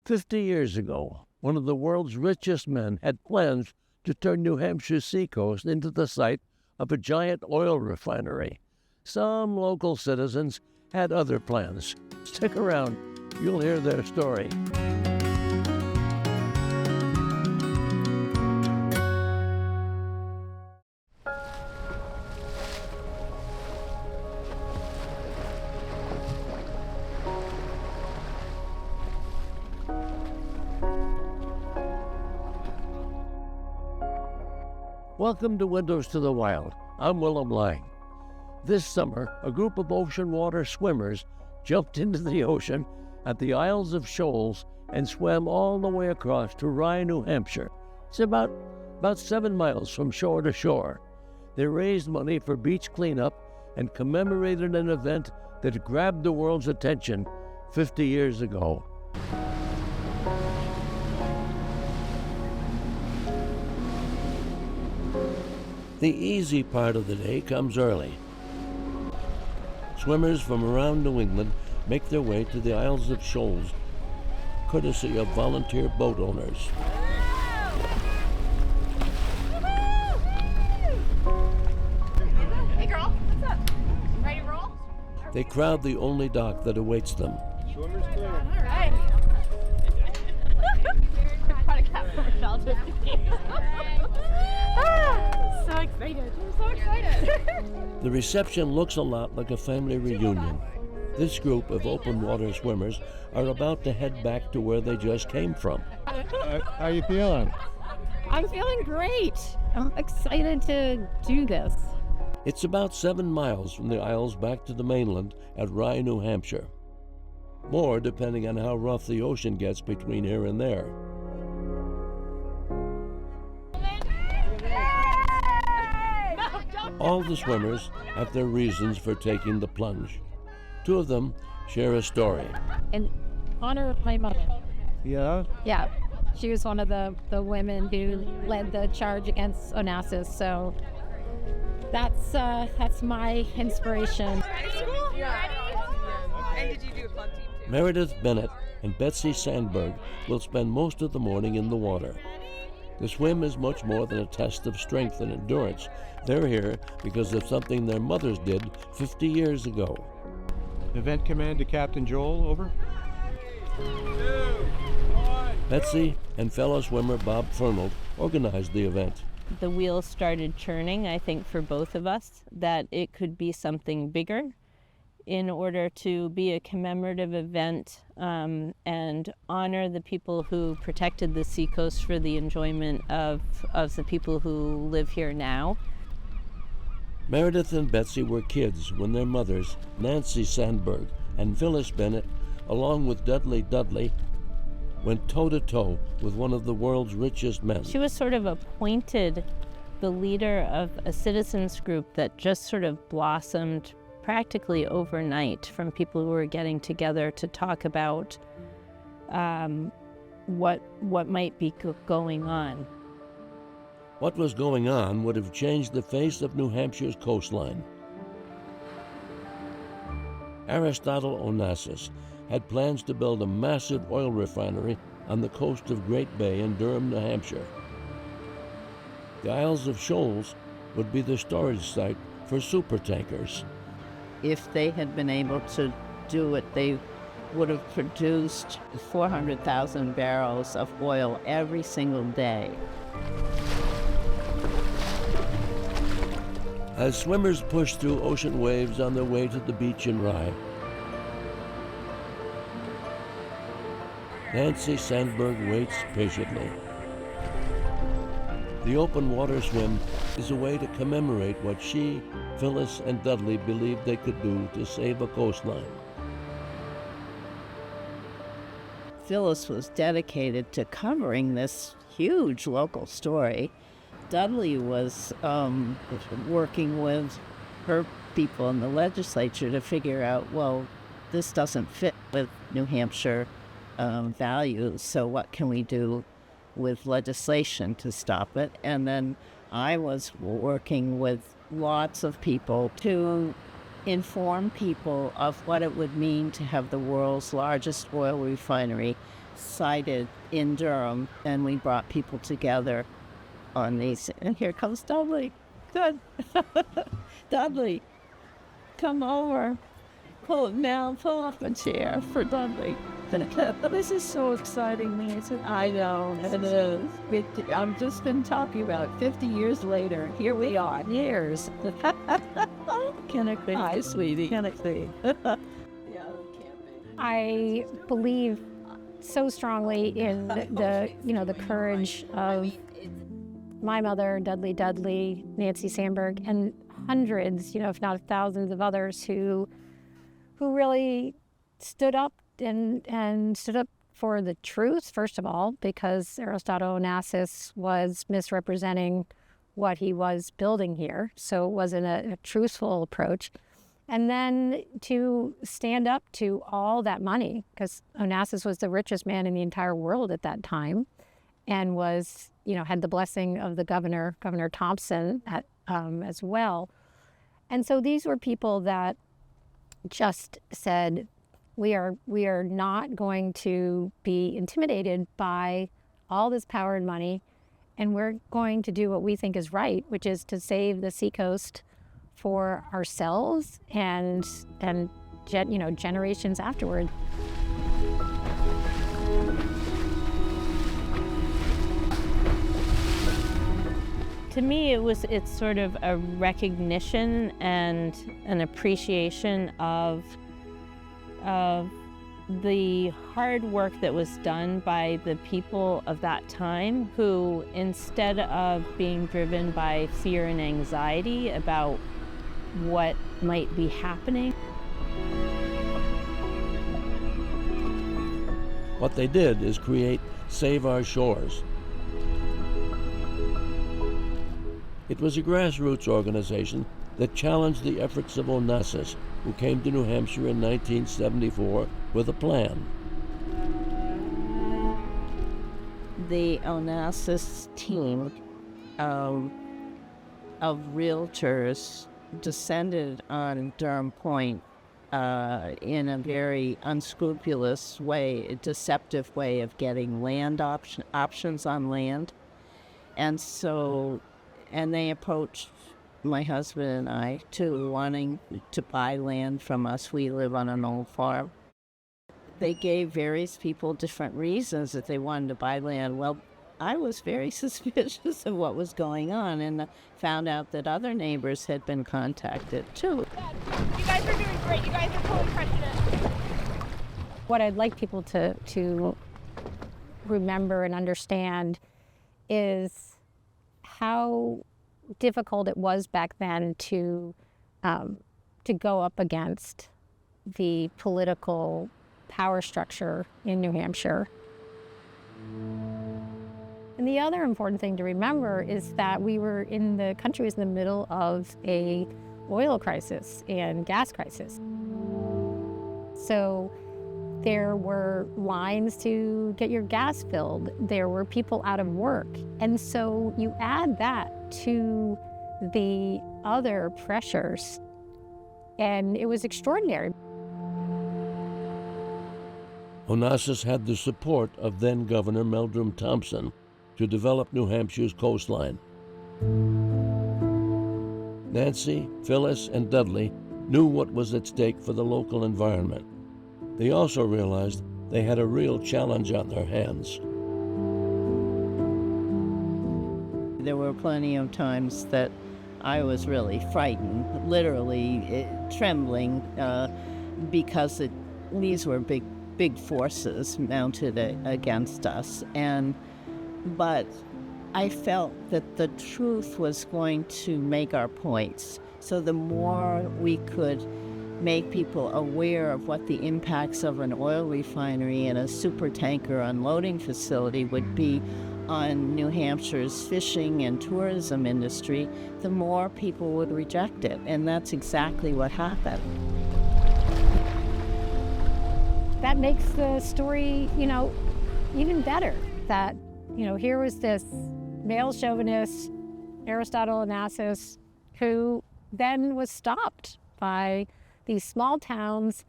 50 years ago, one of the world's richest men had plans to turn New Hampshire's seacoast into the site of a giant oil refinery. Some local citizens had other plans. Stick around, you'll hear their story. Welcome to Windows to the Wild. I'm Willem Lang. This summer, a group of ocean water swimmers jumped into the ocean at the Isles of Shoals and swam all the way across to Rye, New Hampshire. It's about 7 miles from shore to shore. They raised money for beach cleanup and commemorated an event that grabbed the world's attention 50 years ago. The easy part of the day comes early. Swimmers from around New England make their way to the Isles of Shoals, courtesy of volunteer boat owners. Hey girl, what's up? Ready to roll? They crowd the only dock that awaits them. Swimmers clear. All right. Caught a cat from Michelle just so excited. I'm so excited. The reception looks a lot like a family reunion. This group of open water swimmers are about to head back to where they just came from. How you feeling? I'm feeling great. I'm excited to do this. It's about 7 miles from the Isles back to the mainland at Rye, New Hampshire. More depending on how rough the ocean gets between here and there. All the swimmers have their reasons for taking the plunge. 2 of them share a story. In honor of my mother. Yeah? Yeah. She was one of the women who led the charge against Onassis, so that's my inspiration. Yeah. And did you do a club team too? Meredith Bennett and Betsy Sandberg will spend most of the morning in the water. The swim is much more than a test of strength and endurance. They're here because of something their mothers did 50 years ago. Event command to Captain Joel, over. 2, 1. Betsy and fellow swimmer Bob Fernald organized the event. The wheels started churning, I think, for both of us, that it could be something bigger in order to be a commemorative event and honor the people who protected the seacoast for the enjoyment of the people who live here now. Meredith and Betsy were kids when their mothers, Nancy Sandberg and Phyllis Bennett, along with Dudley Dudley, went toe-to-toe with one of the world's richest men. She was sort of appointed the leader of a citizens group that just sort of blossomed practically overnight from people who were getting together to talk about what might be going on. What was going on would have changed the face of New Hampshire's coastline. Aristotle Onassis had plans to build a massive oil refinery on the coast of Great Bay in Durham, New Hampshire. The Isles of Shoals would be the storage site for supertankers. If they had been able to do it, they would have produced 400,000 barrels of oil every single day. As swimmers push through ocean waves on their way to the beach in Rye, Nancy Sandberg waits patiently. The open water swim is a way to commemorate what she, Phyllis, and Dudley believed they could do to save a coastline. Phyllis was dedicated to covering this huge local story. Dudley was working with her people in the legislature to figure out, well, this doesn't fit with New Hampshire values, so what can we do with legislation to stop it? And then I was working with lots of people to inform people of what it would mean to have the world's largest oil refinery sited in Durham, and we brought people together on these. And here comes Dudley. Good. Dudley, come over. Pull up a chair for Dudley. This is so exciting, Nancy. I know, it is. I've just been talking about 50 years later. Here we are. Years. Can it be? Hi, sweetie. Can it be? Yeah, it can't be. I believe so strongly in the courage of my mother, Dudley, Nancy Sandberg, and hundreds, if not thousands of others who really stood up and stood up for the truth, first of all, because Aristotle Onassis was misrepresenting what he was building here, so it wasn't a truthful approach. And then to stand up to all that money, because Onassis was the richest man in the entire world at that time, and was, had the blessing of the Governor Thompson as well. And so these were people that just said, we are not going to be intimidated by all this power and money, and we're going to do what we think is right, which is to save the seacoast for ourselves and generations afterward. To me, it's sort of a recognition and an appreciation of the hard work that was done by the people of that time, who, instead of being driven by fear and anxiety about what might be happening, What they did is create Save Our Shores. It was a grassroots organization that challenged the efforts of Onassis, who came to New Hampshire in 1974 with a plan. The Onassis team of realtors descended on Durham Point in a very unscrupulous way, a deceptive way of getting land options on land. And they approached my husband and I too, wanting to buy land from us. We live on an old farm. They gave various people different reasons that they wanted to buy land. Well, I was very suspicious of what was going on, and found out that other neighbors had been contacted too. You guys are doing great. You guys are totally crushing it. What I'd like people to remember and understand is how difficult it was back then to go up against the political power structure in New Hampshire. And the other important thing to remember is that the country was in the middle of a oil crisis and gas crisis. So there were lines to get your gas filled. There were people out of work. And so you add that to the other pressures, and it was extraordinary. Onassis had the support of then-Governor Meldrum Thompson to develop New Hampshire's coastline. Nancy, Phyllis, and Dudley knew what was at stake for the local environment. They also realized they had a real challenge on their hands. There were plenty of times that I was really frightened, literally trembling, because these were big forces mounted against us. But I felt that the truth was going to make our points. So the more we could make people aware of what the impacts of an oil refinery and a supertanker unloading facility would be on New Hampshire's fishing and tourism industry, the more people would reject it. And that's exactly what happened. That makes the story, even better. That, here was this male chauvinist, Aristotle Onassis, who then was stopped by these small towns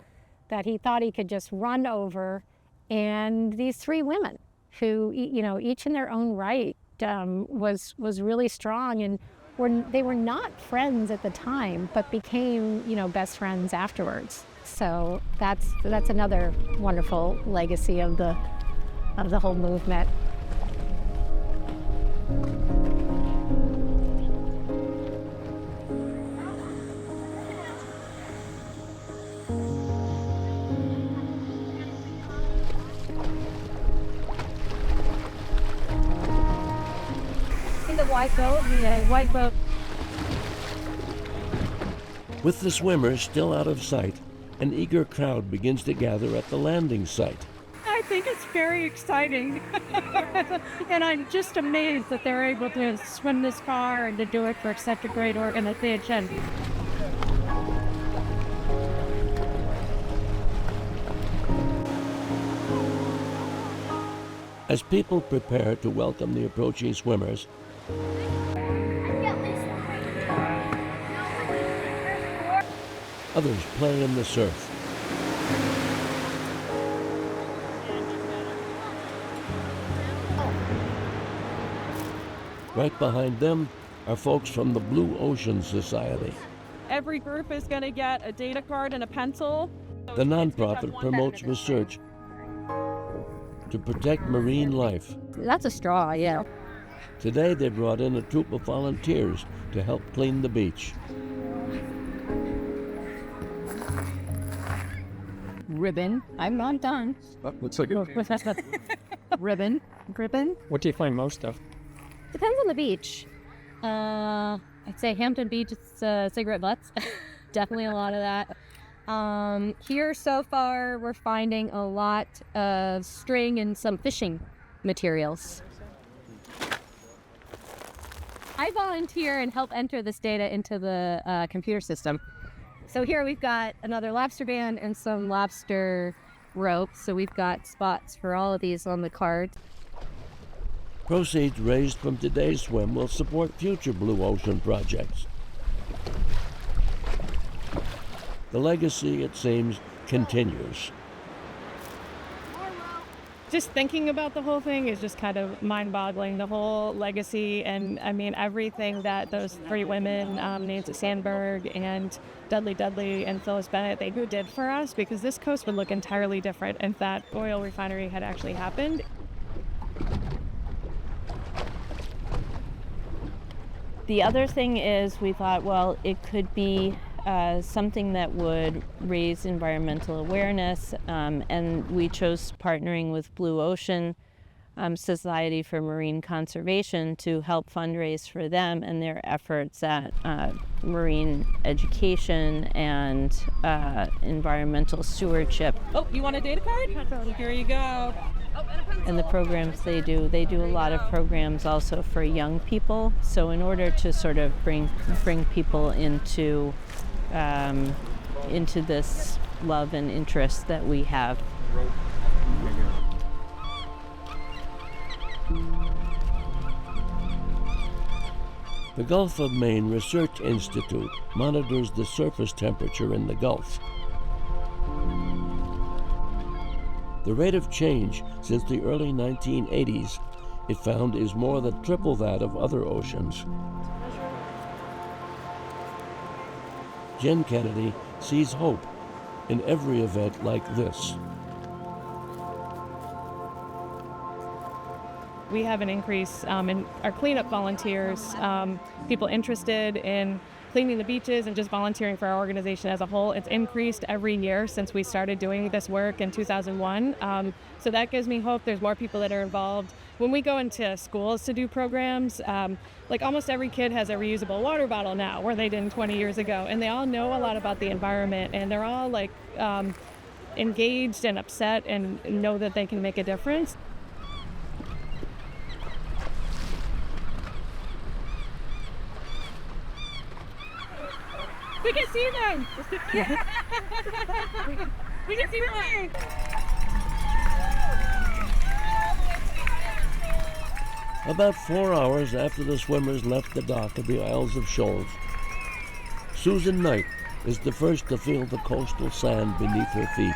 that he thought he could just run over, and these three women who, each in their own right, was really strong, and they were not friends at the time, but became, best friends afterwards. So that's another wonderful legacy of the whole movement. The white boat, white boat. With the swimmers still out of sight, an eager crowd begins to gather at the landing site. I think it's very exciting. And I'm just amazed that they're able to swim this far and to do it for such a great organization. As people prepare to welcome the approaching swimmers, others play in the surf. Right behind them are folks from the Blue Ocean Society. Every group is going to get a data card and a pencil. The nonprofit promotes research to protect marine life. That's a straw, yeah. Today they brought in a troop of volunteers to help clean the beach. Ribbon. I'm not done. Looks like it. Ribbon. What do you find most of? Depends on the beach. I'd say Hampton Beach, it's cigarette butts. Definitely a lot of that. Here so far, we're finding a lot of string and some fishing materials. I volunteer and help enter this data into the computer system. So here we've got another lobster band and some lobster rope. So we've got spots for all of these on the card. Proceeds raised from today's swim will support future Blue Ocean projects. The legacy, it seems, continues. Just thinking about the whole thing is just kind of mind-boggling. The whole legacy, and I mean everything that those three women, Nancy Sandberg and Dudley and Phyllis Bennett, they did for us, because this coast would look entirely different if that oil refinery had actually happened. The other thing is we thought, well, it could be something that would raise environmental awareness, and we chose partnering with Blue Ocean Society for Marine Conservation to help fundraise for them and their efforts at marine education and environmental stewardship. Oh, you want a data card? Here you go. And the programs they do a lot of programs also for young people. So in order to sort of bring people into this love and interest that we have. The Gulf of Maine Research Institute monitors the surface temperature in the Gulf. The rate of change since the early 1980s, it found, is more than triple that of other oceans. Jen Kennedy sees hope in every event like this. We have an increase in our cleanup volunteers, people interested in cleaning the beaches and just volunteering for our organization as a whole. It's increased every year since we started doing this work in 2001. So that gives me hope there's more people that are involved. When we go into schools to do programs, like almost every kid has a reusable water bottle now, where they didn't 20 years ago. And they all know a lot about the environment, and they're all like engaged and upset and know that they can make a difference. We can see them! We can see them! About 4 hours after the swimmers left the dock of the Isles of Shoals, Susan Knight, is the first to feel the coastal sand beneath her feet.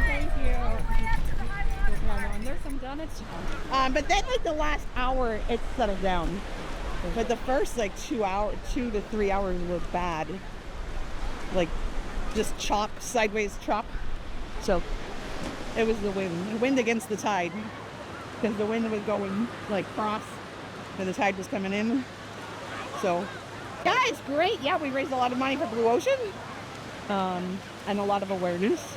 Thank you. There's some donuts. But then like the last hour, it settled down. But the first like 2 to 3 hours was bad. Like just chop, sideways chop. So it was the wind against the tide. Because the wind was going like cross and the tide was coming in. So yeah, it's great. Yeah, we raised a lot of money for Blue Ocean. And a lot of awareness.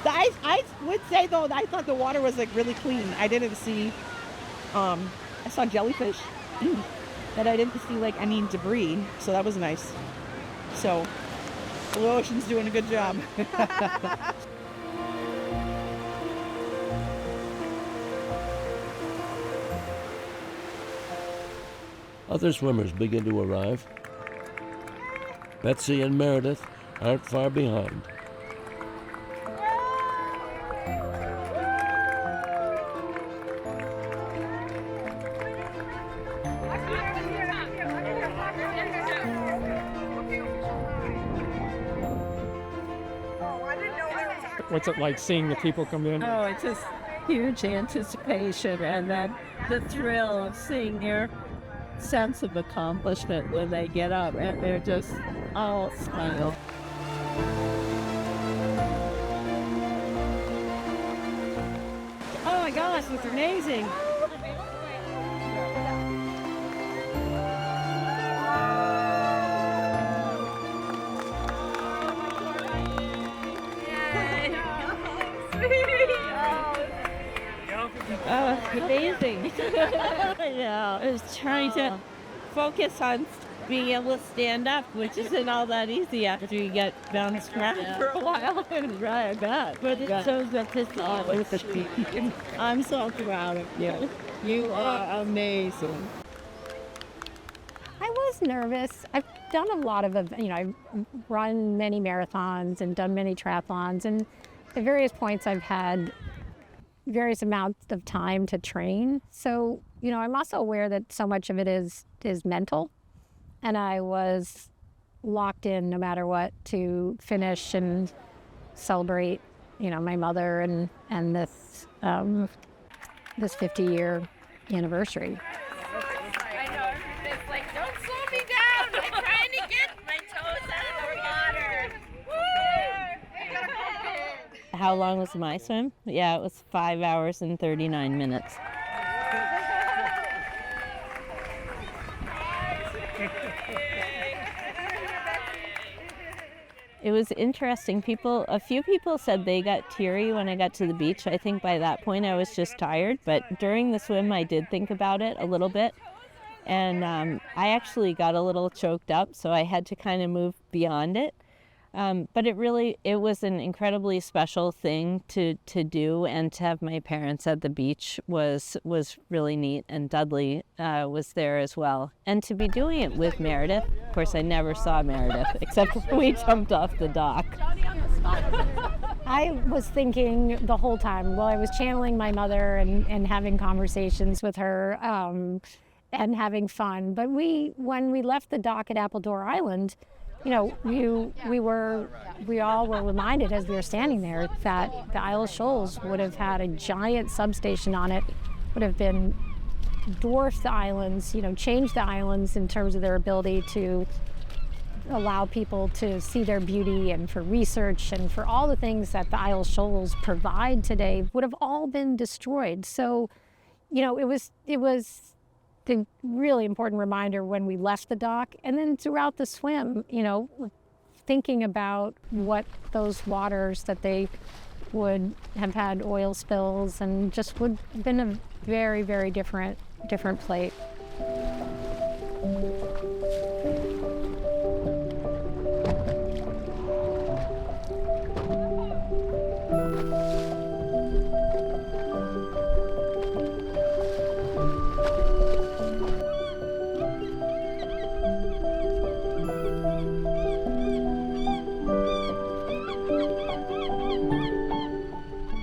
I would say though, I thought the water was like really clean. I didn't see, I saw jellyfish, but I didn't see like any debris. So that was nice. So Blue Ocean's doing a good job. Other swimmers begin to arrive. Betsy and Meredith aren't far behind. What's it like seeing the people come in? Oh, it's just huge anticipation and then the thrill of seeing their sense of accomplishment when they get up and they're just all smile. Oh my gosh, it's amazing. Oh, amazing. Yeah, I was trying to focus on being able to stand up, which isn't all that easy after you get bounced around for a while. Right, I bet. But it shows that this is I'm so proud of you. You are amazing. I was nervous. I've done a lot of, I've run many marathons and done many triathlons, and at various points I've had various amounts of time to train. So, I'm also aware that so much of it is mental, and I was locked in no matter what to finish and celebrate, my mother and this 50-year anniversary. I know. It's like, don't slow me down. I'm trying to get my toes out of the water. Woo! How long was my swim? Yeah, it was 5 hours and 39 minutes. It was interesting. A few people said they got teary when I got to the beach. I think by that point I was just tired, but during the swim I did think about it a little bit. And I actually got a little choked up, so I had to kind of move beyond it. But it was an incredibly special thing to do, and to have my parents at the beach was really neat, and Dudley was there as well. And to be doing it with Meredith, of course I never saw Meredith, except when we jumped off the dock. I was thinking the whole time, I was channeling my mother and having conversations with her and having fun. But when we left the dock at Appledore Island, we all were reminded as we were standing there that the Isle of Shoals would have had a giant substation on it, would have been dwarfed the islands, changed the islands in terms of their ability to allow people to see their beauty, and for research and for all the things that the Isle of Shoals provide today would have all been destroyed. So, it was the really important reminder when we left the dock, and then throughout the swim, thinking about what those waters that they would have had oil spills and just would have been a very, very different place.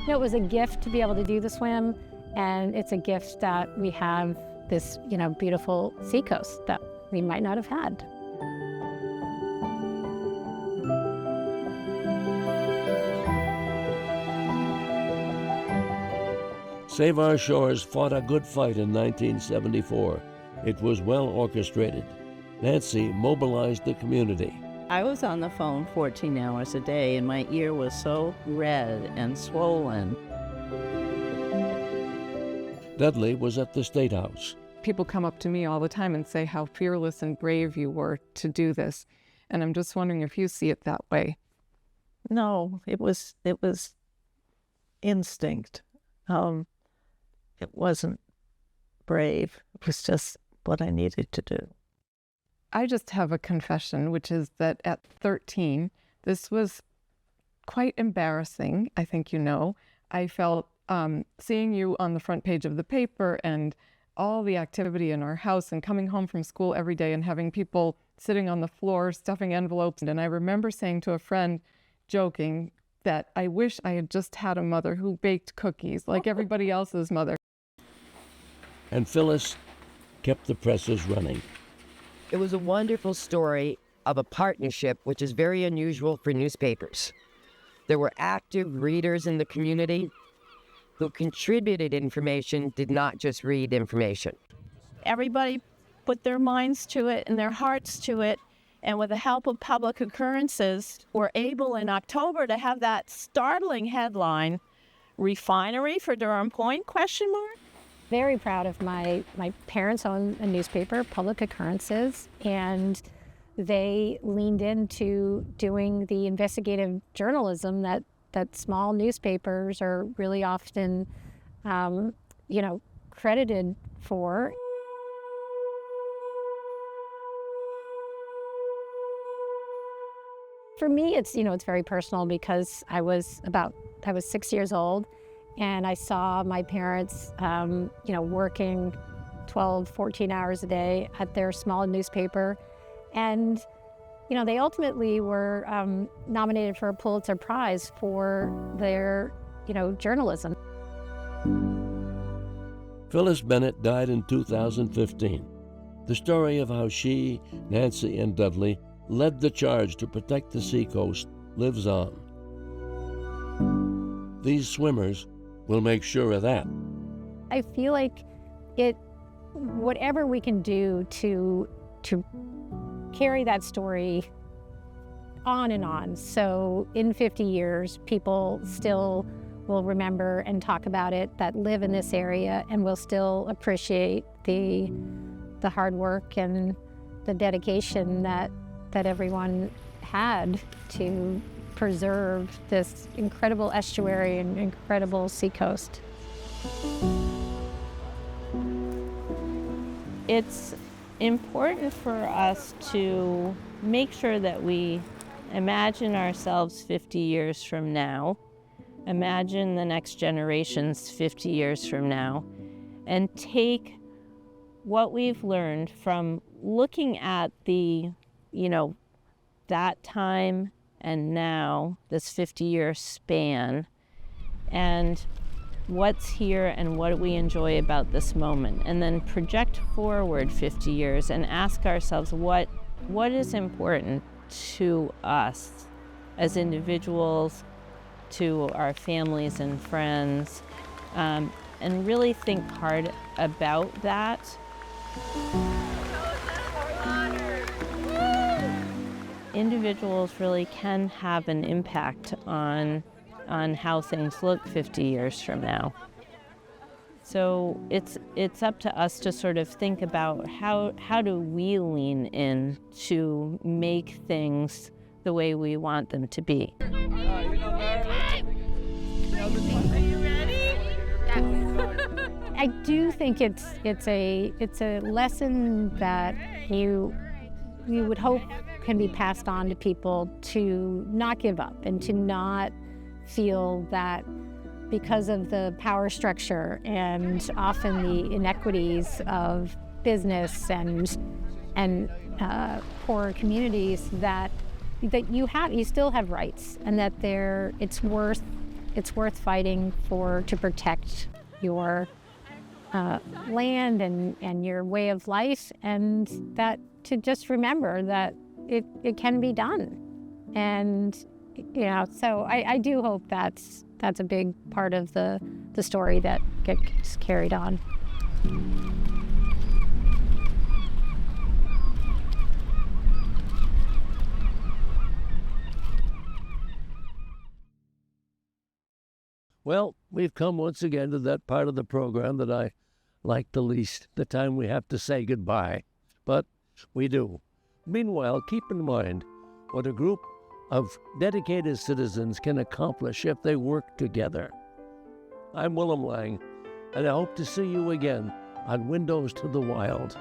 It was a gift to be able to do the swim, and it's a gift that we have this, beautiful seacoast that we might not have had. Save Our Shores fought a good fight in 1974. It was well orchestrated. Nancy mobilized the community. I was on the phone 14 hours a day, and my ear was so red and swollen. Dudley was at the State House. People come up to me all the time and say how fearless and brave you were to do this. And I'm just wondering if you see it that way. No, it was instinct. It wasn't brave. It was just what I needed to do. I just have a confession, which is that at 13, this was quite embarrassing, I think you know. I felt seeing you on the front page of the paper and all the activity in our house and coming home from school every day and having people sitting on the floor stuffing envelopes. And I remember saying to a friend, joking, that I wish I had just had a mother who baked cookies like everybody else's mother. And Phyllis kept the presses running. It was a wonderful story of a partnership, which is very unusual for newspapers. There were active readers in the community who contributed information, did not just read information. Everybody put their minds to it and their hearts to it. And with the help of public occurrences, we're able in October to have that startling headline, "Refinery for Durham Point?" ? Very proud of my parents own a newspaper, Public Occurrences, and they leaned into doing the investigative journalism that small newspapers are really often, credited for. For me, it's very personal because I was 6 years old, and I saw my parents, working 12, 14 hours a day at their small newspaper. And, they ultimately were nominated for a Pulitzer Prize for their, journalism. Phyllis Bennett died in 2015. The story of how she, Nancy, and Dudley led the charge to protect the seacoast lives on. These swimmers will make sure of that. I feel like whatever we can do to carry that story on and on, so in 50 years, people still will remember and talk about it that live in this area and will still appreciate the hard work and the dedication that everyone had to preserve this incredible estuary and incredible seacoast. It's important for us to make sure that we imagine ourselves 50 years from now, imagine the next generations 50 years from now, and take what we've learned from looking at that time and now, this 50-year span, and what's here and what we enjoy about this moment, and then project forward 50 years and ask ourselves what is important to us as individuals, to our families and friends, and really think hard about that. Individuals really can have an impact on how things look 50 years from now. So it's up to us to sort of think about how do we lean in to make things the way we want them to be. Are you ready? I do think it's a lesson that you would hope can be passed on to people, to not give up and to not feel that because of the power structure and often the inequities of business and poor communities that you still have rights, and that it's worth fighting to protect your land and your way of life, and that to just remember that it can be done. And so I do hope that's a big part of the story that gets carried on. Well, we've come once again to that part of the program that I like the least, the time we have to say goodbye. But we do. Meanwhile, keep in mind what a group of dedicated citizens can accomplish if they work together. I'm Willem Lang, and I hope to see you again on Windows to the Wild.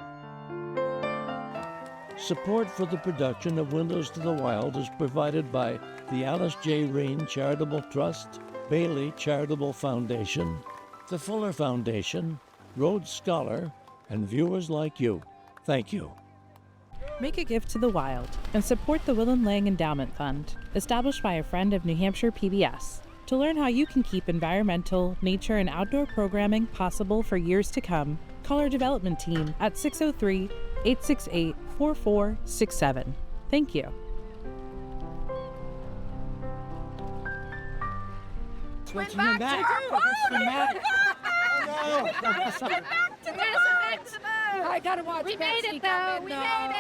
Support for the production of Windows to the Wild is provided by the Alice J. Rain Charitable Trust, Bailey Charitable Foundation, the Fuller Foundation, Rhodes Scholar, and viewers like you. Thank you. Make a gift to the wild and support the Willem Lang Endowment Fund, established by a friend of New Hampshire PBS. To learn how you can keep environmental, nature, and outdoor programming possible for years to come, call our development team at 603-868-4467. Thank you. Switching him back. I gotta watch. We made it though. We made it.